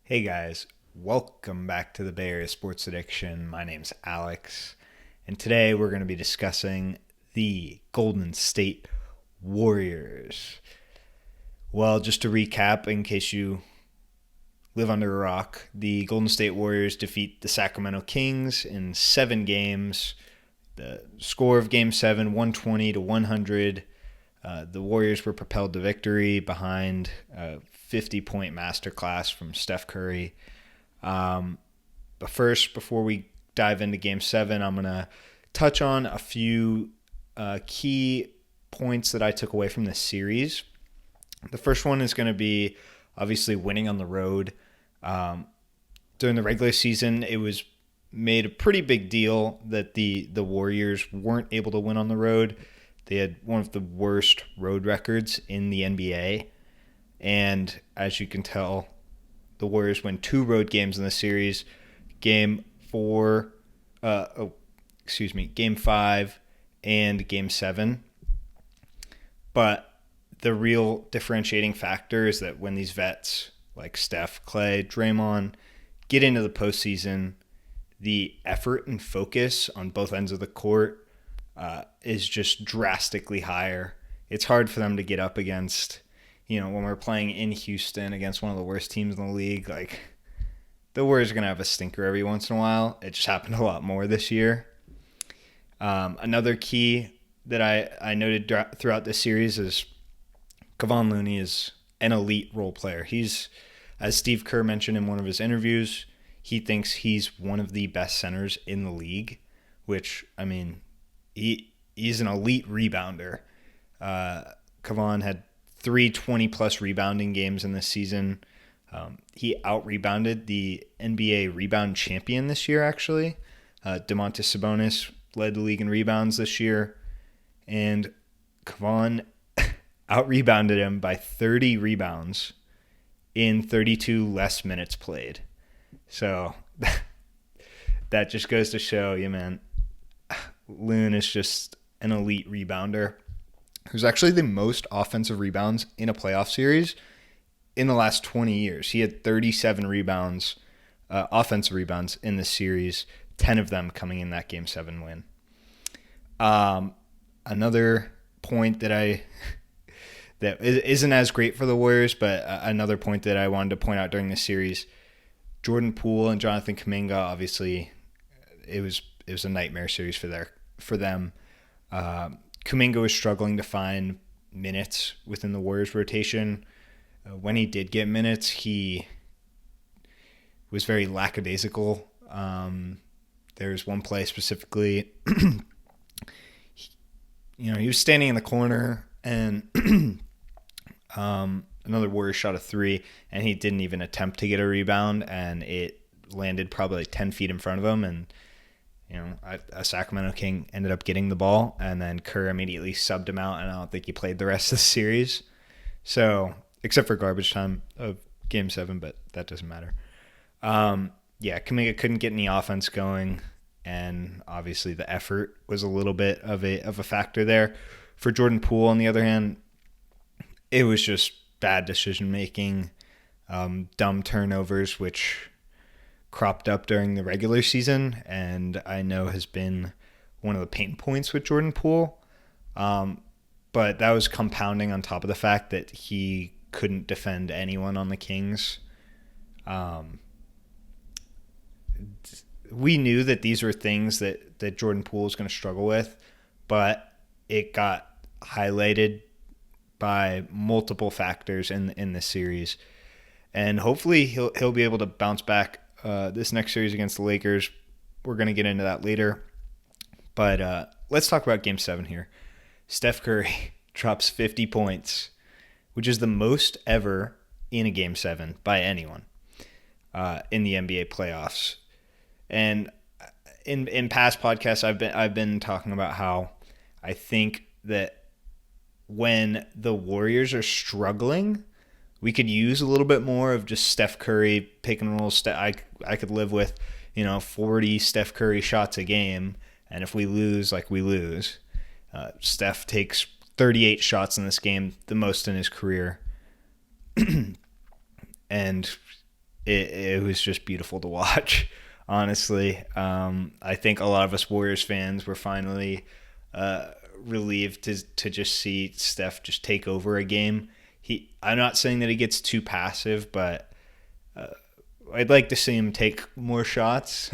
Hey guys, welcome back to the Bay Area Sports Addiction. My name's Alex, and today we're going to be discussing the Golden State Warriors. Well, just to recap, in case you live under a rock, the Golden State Warriors defeat the Sacramento Kings in 7 games. The score of Game 7, 120 to 100. The Warriors were propelled to victory behind a 50-point masterclass from Steph Curry. But first, before we dive into Game 7, I'm going to touch on a few key points that I took away from this series. The first one is going to be obviously winning on the road. During the regular season, it was made a pretty big deal that the Warriors weren't able to win on the road. They had one of the worst road records in the NBA. And as you can tell, the Warriors win 2 road games in the series. Game 5 and Game 7. But the real differentiating factor is that when these vets like Steph, Clay, Draymond get into the postseason, the effort and focus on both ends of the court is just drastically higher. It's hard for them to get up against, when we're playing in Houston against one of the worst teams in the league. Like, the Warriors are going to have a stinker every once in a while. It just happened a lot more this year. Another key that I noted throughout this series is Kevon Looney is an elite role player. He's, as Steve Kerr mentioned in one of his interviews, he thinks he's one of the best centers in the league, which, I mean, he's an elite rebounder. Kevon had 3 20-plus rebounding games in this season. He out-rebounded the NBA rebound champion this year, actually. Domantas Sabonis led the league in rebounds this year, and Kevon out-rebounded him by 30 rebounds in 32 less minutes played. So that just goes to show you, man, Loon is just an elite rebounder who's actually the most offensive rebounds in a playoff series in the last 20 years. He had 37 rebounds, offensive rebounds in this series, 10 of them coming in that Game 7 win. Another point that isn't as great for the Warriors, but another point that I wanted to point out during this series, Jordan Poole and Jonathan Kuminga, obviously, it was a nightmare series for them. Kuminga was struggling to find minutes within the Warriors rotation. When he did get minutes, he was very lackadaisical. There was one play specifically, he was standing in the corner and another Warrior shot a 3, and he didn't even attempt to get a rebound, and it landed probably like 10 feet in front of him, and a Sacramento King ended up getting the ball, and then Kerr immediately subbed him out, and I don't think he played the rest of the series. So, except for garbage time of Game 7, but that doesn't matter. Kuminga couldn't get any offense going, and obviously the effort was a little bit of a factor there. For Jordan Poole, on the other hand, it was just bad decision-making, dumb turnovers, which cropped up during the regular season, and I know has been one of the pain points with Jordan Poole. But that was compounding on top of the fact that he couldn't defend anyone on the Kings. We knew that these were things that Jordan Poole was going to struggle with, but it got highlighted by multiple factors in this series. And hopefully he'll be able to bounce back this next series against the Lakers. We're going to get into that later. But let's talk about Game 7 here. Steph Curry drops 50 points, which is the most ever in a Game 7 by anyone in the NBA playoffs. And in past podcasts, I've been talking about how I think that when the Warriors are struggling, we could use a little bit more of just Steph Curry pick and roll. I could live with 40 Steph Curry shots a game, and if we lose, we lose. Steph takes 38 shots in this game, the most in his career. And it was just beautiful to watch. Honestly, I think a lot of us Warriors fans were finally relieved to just see Steph just take over a game. I'm not saying that he gets too passive, but I'd like to see him take more shots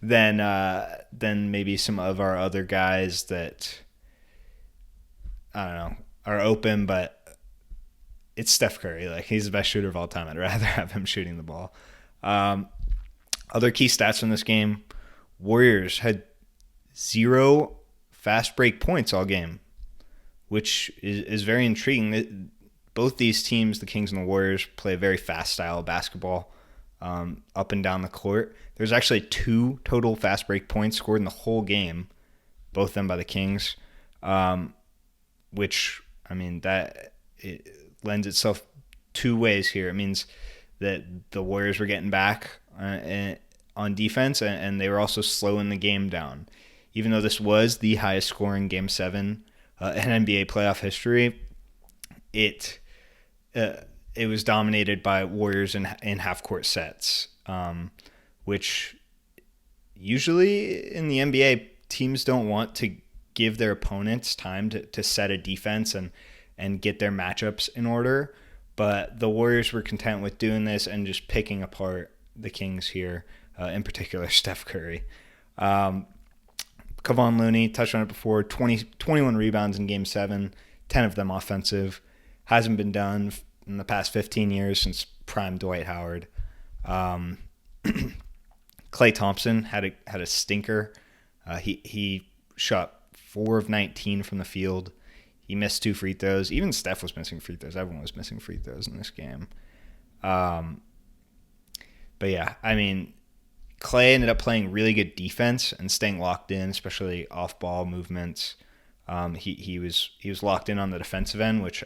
than maybe some of our other guys that I don't know are open, but it's Steph Curry. Like, he's the best shooter of all time. I'd rather have him shooting the ball. Other key stats from this game: Warriors had 0 fast break points all game, which is very intriguing. Both these teams, the Kings and the Warriors, play a very fast style of basketball, up and down the court. There's actually 2 total fast break points scored in the whole game, both of them by the Kings, which, I mean, that it lends itself 2 ways here. It means that the Warriors were getting back on defense, and they were also slowing the game down. Even though this was the highest scoring Game 7 in NBA playoff history, it was dominated by Warriors in half-court sets, which usually in the NBA, teams don't want to give their opponents time to set a defense and get their matchups in order. But the Warriors were content with doing this and just picking apart the Kings here, in particular Steph Curry. Kevon Looney, touched on it before, 21 rebounds in Game 7, 10 of them offensive. Hasn't been done in the past 15 years since prime Dwight Howard. Klay Thompson had a stinker. He shot 4 of 19 from the field. He missed 2 free throws. Even Steph was missing free throws. Everyone was missing free throws in this game. But yeah, I mean, Klay ended up playing really good defense and staying locked in, especially off-ball movements. He was locked in on the defensive end, which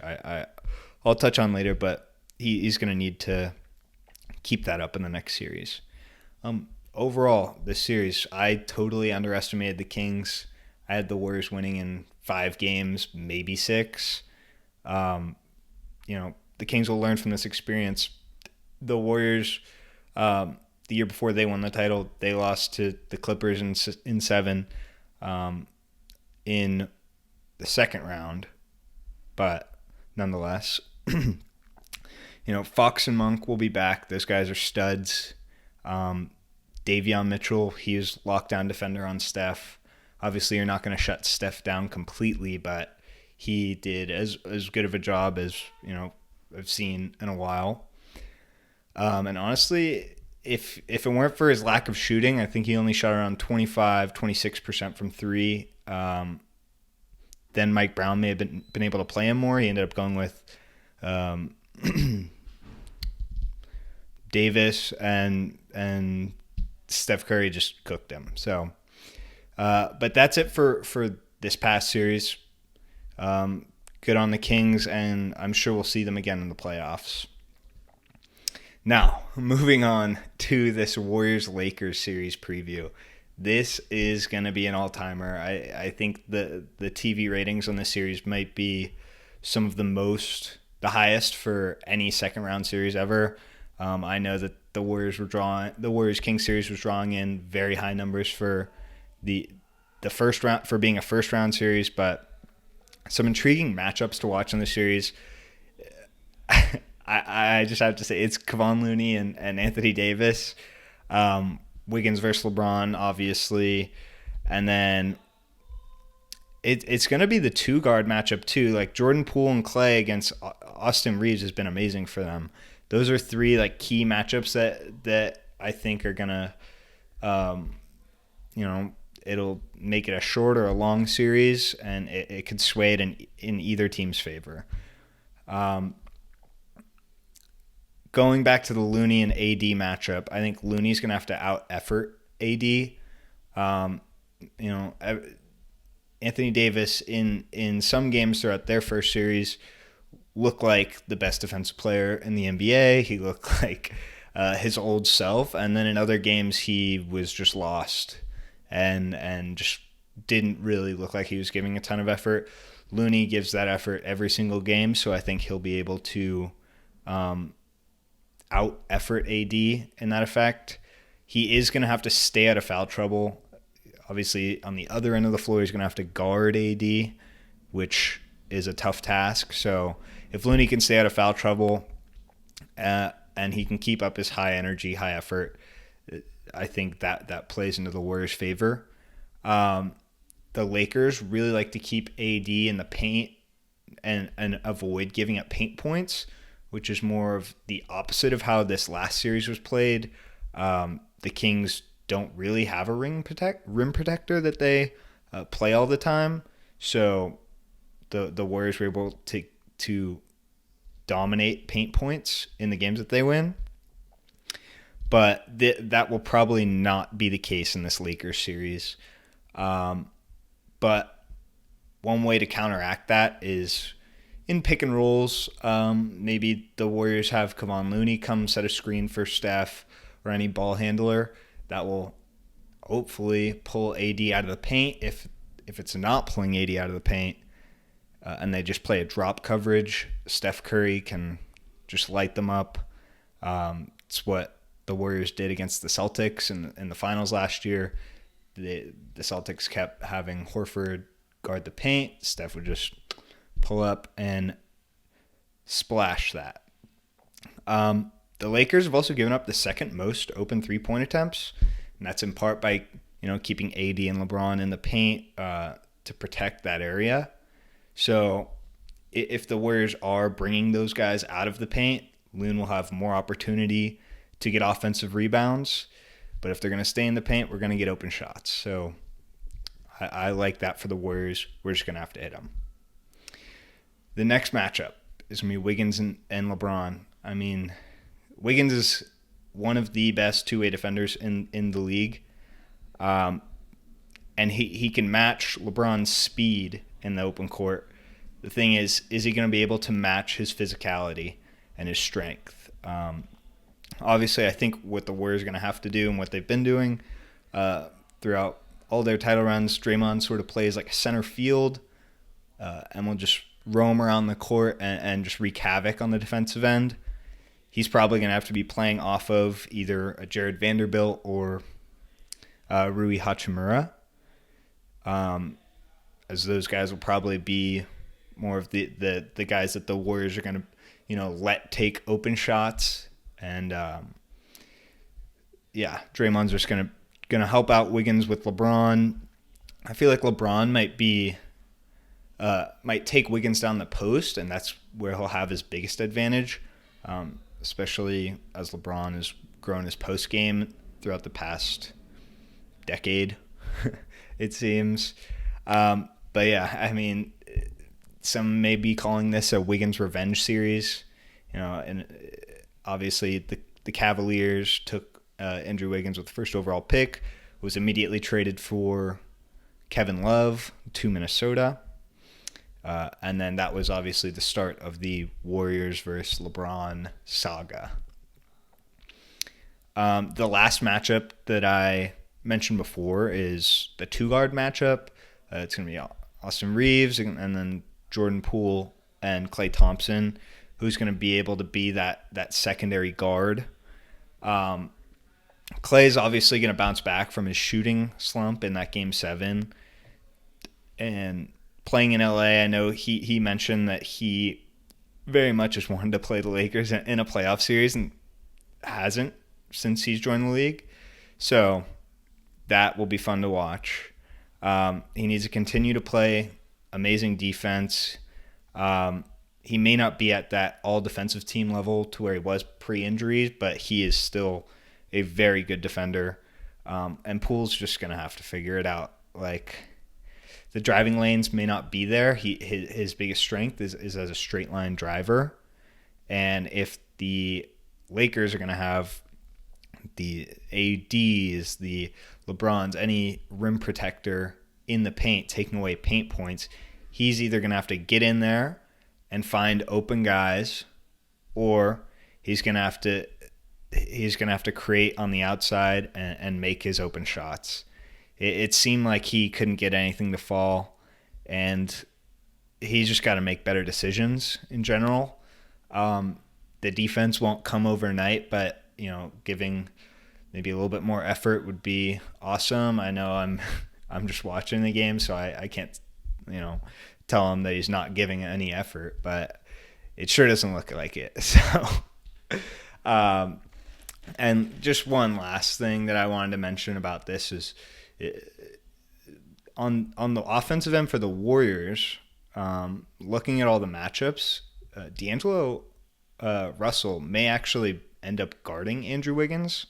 I'll touch on later, but he's going to need to keep that up in the next series. Overall, this series, I totally underestimated the Kings. I had the Warriors winning in 5 games, maybe 6. The Kings will learn from this experience. The Warriors, the year before they won the title, they lost to the Clippers in 7 in the second round. But nonetheless, Fox and Monk will be back. Those guys are studs. Davion Mitchell, he is lockdown defender on Steph. Obviously, you're not going to shut Steph down completely, but he did as good of a job as I've seen in a while. And honestly, if it weren't for his lack of shooting, I think he only shot around 26% from 3. Then Mike Brown may have been able to play him more. He ended up going with Davis, and Steph Curry just cooked him. So, but that's it for this past series. Good on the Kings, and I'm sure we'll see them again in the playoffs. Now, moving on to this Warriors-Lakers series preview. This is going to be an all-timer. I think the TV ratings on this series might be some of the highest for any second-round series ever. I know that the Warriors-Kings series was drawing in very high numbers for the first round, for being a first-round series, but some intriguing matchups to watch in the series. I just have to say, it's Kevon Looney and Anthony Davis. Wiggins versus LeBron, obviously. And then it's going to be the 2-guard matchup, too. Like, Jordan Poole and Klay against Austin Reeves has been amazing for them. Those are 3 key matchups that I think are going to, it'll make it a short or a long series, and it could sway it in either team's favor. Going back to the Looney and AD matchup, I think Looney's going to have to out-effort AD. Anthony Davis in some games throughout their first series looked like the best defensive player in the NBA. He looked like his old self. And then in other games, he was just lost and just didn't really look like he was giving a ton of effort. Looney gives that effort every single game, so I think he'll be able to out effort AD in that effect. He is going to have to stay out of foul trouble. Obviously, on the other end of the floor, he's going to have to guard AD, which is a tough task. So if Looney can stay out of foul trouble and he can keep up his high energy, high effort, I think that plays into the Warriors' favor. The Lakers really like to keep AD in the paint and avoid giving up paint points, which is more of the opposite of how this last series was played. The Kings don't really have a rim protector that they play all the time, so the Warriors were able to dominate paint points in the games that they win. But that will probably not be the case in this Lakers series. But one way to counteract that is in pick and rolls. Maybe the Warriors have Kevon Looney come set a screen for Steph or any ball handler. That will hopefully pull AD out of the paint. If it's not pulling AD out of the paint and they just play a drop coverage, Steph Curry can just light them up. It's what the Warriors did against the Celtics in the finals last year. The Celtics kept having Horford guard the paint. Steph would just pull up and splash that. The Lakers have also given up the second most open three-point attempts, and that's in part by keeping AD and LeBron in the paint to protect that area. So if the Warriors are bringing those guys out of the paint, Loon will have more opportunity to get offensive rebounds. But if they're going to stay in the paint, we're going to get open shots. So I like that for the Warriors. We're just going to have to hit them. The next matchup is going to be Wiggins and LeBron. I mean, Wiggins is one of the best two-way defenders in the league. And he can match LeBron's speed in the open court. The thing is he going to be able to match his physicality and his strength? Obviously, I think what the Warriors are going to have to do and what they've been doing throughout all their title runs, Draymond sort of plays like a center field and will just roam around the court and just wreak havoc on the defensive end. He's probably going to have to be playing off of either a Jared Vanderbilt or Rui Hachimura, as those guys will probably be more of the guys that the Warriors are going to let take open shots. And Draymond's just gonna help out Wiggins with LeBron. I feel like LeBron might take Wiggins down the post, and that's where he'll have his biggest advantage, especially as LeBron has grown his post game throughout the past decade, it seems. But yeah, I mean, some may be calling this a Wiggins revenge series, and obviously, the Cavaliers took Andrew Wiggins with the first overall pick, was immediately traded for Kevin Love to Minnesota. And then that was obviously the start of the Warriors versus LeBron saga. The last matchup that I mentioned before is the two-guard matchup. It's going to be Austin Reeves and then Jordan Poole and Klay Thompson, who's going to be able to be that secondary guard. Klay's obviously going to bounce back from his shooting slump in that Game 7. And playing in LA, I know he mentioned that he very much just wanted to play the Lakers in a playoff series and hasn't since he's joined the league. So that will be fun to watch. He needs to continue to play amazing defense. He may not be at that all-defensive team level to where he was pre-injuries, but he is still a very good defender. And Poole's just going to have to figure it out. Like, the driving lanes may not be there. His biggest strength is as a straight-line driver. And if the Lakers are going to have the ADs, the LeBrons, any rim protector in the paint taking away paint points, he's either going to have to get in there and find open guys, or he's gonna have to create on the outside and make his open shots. It seemed like he couldn't get anything to fall, and he's just got to make better decisions in general. the defense won't come overnight, but giving maybe a little bit more effort would be awesome. I know I'm just watching the game, so I can't tell him that he's not giving any effort, but it sure doesn't look like it. So, and just one last thing that I wanted to mention about this is on the offensive end for the Warriors. Looking at all the matchups, D'Angelo Russell may actually end up guarding Andrew Wiggins,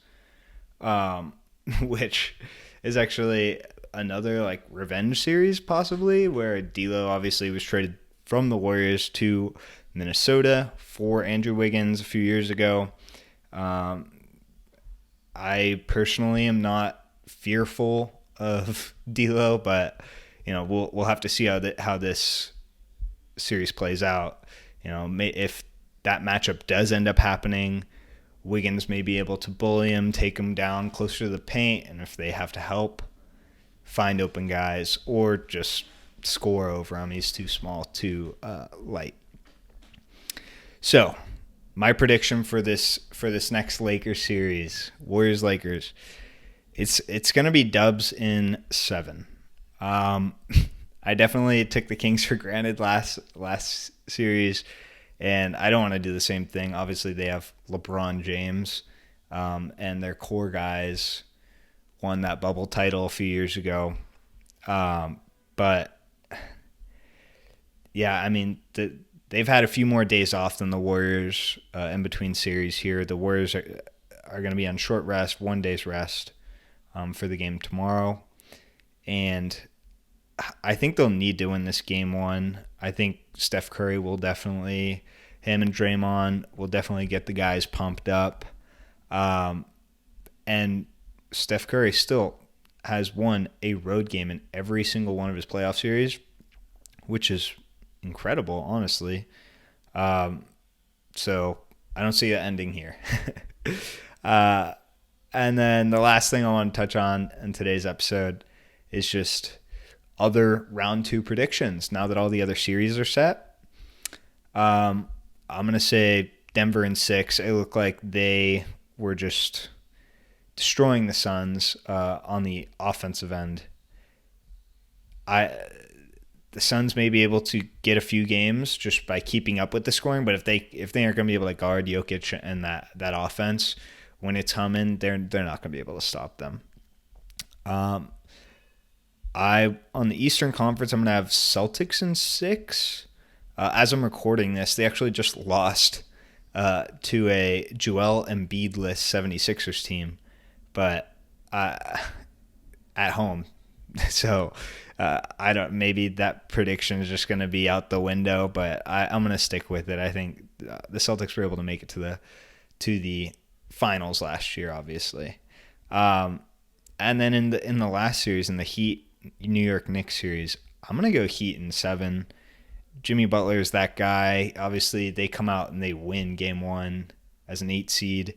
which is actually another like revenge series possibly, where D'Lo obviously was traded from the Warriors to Minnesota for Andrew Wiggins a few years ago. I personally am not fearful of D'Lo, but we'll have to see how this series plays out. If that matchup does end up happening, Wiggins may be able to bully him, take him down closer to the paint, and if they have to help, find open guys or just score over him. He's too small, too light. So, my prediction for this next Lakers series, Warriors-Lakers, it's going to be dubs in 7. I definitely took the Kings for granted last series, and I don't want to do the same thing. Obviously, they have LeBron James, and their core guys won that bubble title a few years ago. But yeah, I mean, they've had a few more days off than the Warriors in between series here. The Warriors are going to be on short rest, 1 day's rest for the game tomorrow. And I think they'll need to win this game 1. I think Steph Curry will definitely, him and Draymond will definitely get the guys pumped up. And Steph Curry still has won a road game in every single one of his playoff series, which is incredible, honestly. So I don't see it ending here. And then the last thing I want to touch on in today's episode is just other round 2 predictions. Now that all the other series are set, I'm going to say Denver in 6. It looked like they were just destroying the Suns on the offensive end. The Suns may be able to get a few games just by keeping up with the scoring, but if they aren't going to be able to guard Jokic and that offense when it's humming, they're not going to be able to stop them. On the Eastern Conference, I'm going to have Celtics in 6. As I'm recording this, they actually just lost to a Joel Embiid-less 76ers team, but at home. So I don't. Maybe that prediction is just going to be out the window, but I'm going to stick with it. I think the Celtics were able to make it to the finals last year, obviously. And then in the last series, in the Heat New York Knicks series, I'm going to go Heat in 7. Jimmy Butler is that guy. Obviously, they come out and they win game 1 as an 8 seed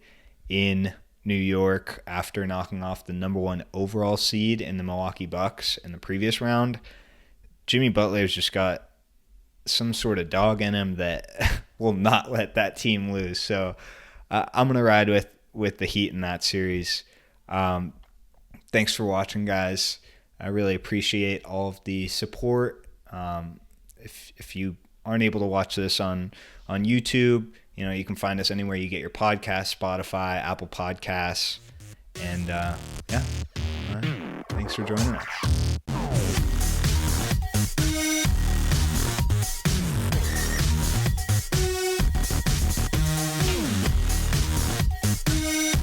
in New York after knocking off the number 1 overall seed in the Milwaukee Bucks in the previous round. Jimmy Butler's just got some sort of dog in him that will not let that team lose. So I'm going to ride with the Heat in that series. Thanks for watching, guys. I really appreciate all of the support. If you aren't able to watch this on YouTube, you can find us anywhere you get your podcasts, Spotify, Apple Podcasts. And yeah, all right. Thanks for joining us.